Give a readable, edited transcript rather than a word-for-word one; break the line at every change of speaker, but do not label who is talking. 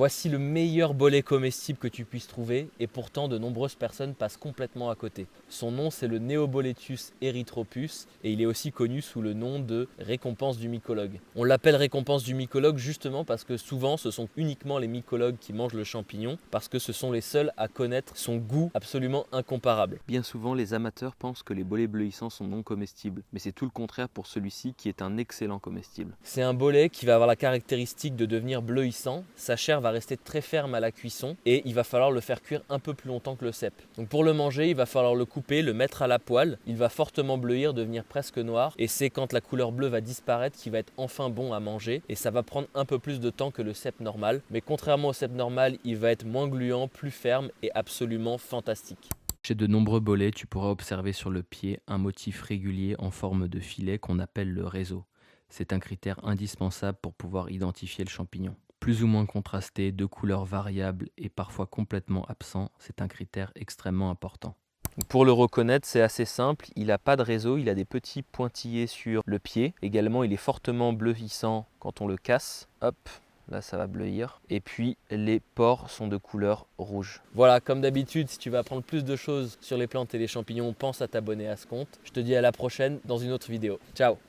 Voici le meilleur bolet comestible que tu puisses trouver et pourtant de nombreuses personnes passent complètement à côté. Son nom c'est le Neoboletus erythropus et il est aussi connu sous le nom de récompense du mycologue. On l'appelle récompense du mycologue justement parce que souvent ce sont uniquement les mycologues qui mangent le champignon parce que ce sont les seuls à connaître son goût absolument incomparable.
Bien souvent, les amateurs pensent que les bolets bleuissants sont non comestibles, mais c'est tout le contraire pour celui-ci qui est un excellent comestible.
C'est un bolet qui va avoir la caractéristique de devenir bleuissant, sa chair va rester très ferme à la cuisson et il va falloir le faire cuire un peu plus longtemps que le cèpe. Donc pour le manger, il va falloir le couper, le mettre à la poêle, il va fortement bleuir, devenir presque noir et c'est quand la couleur bleue va disparaître qu'il va être enfin bon à manger et ça va prendre un peu plus de temps que le cèpe normal, mais contrairement au cèpe normal, il va être moins gluant, plus ferme et absolument fantastique.
Chez de nombreux bolets, tu pourras observer sur le pied un motif régulier en forme de filet qu'on appelle le réseau. C'est un critère indispensable pour pouvoir identifier le champignon. Plus ou moins contrasté, de couleurs variables et parfois complètement absent, c'est un critère extrêmement important.
Pour le reconnaître, c'est assez simple, il n'a pas de réseau, il a des petits pointillés sur le pied. Également, il est fortement bleuissant quand on le casse. Hop, là ça va bleuir. Et puis les pores sont de couleur rouge. Voilà, comme d'habitude, si tu veux apprendre plus de choses sur les plantes et les champignons, pense à t'abonner à ce compte. Je te dis à la prochaine dans une autre vidéo. Ciao!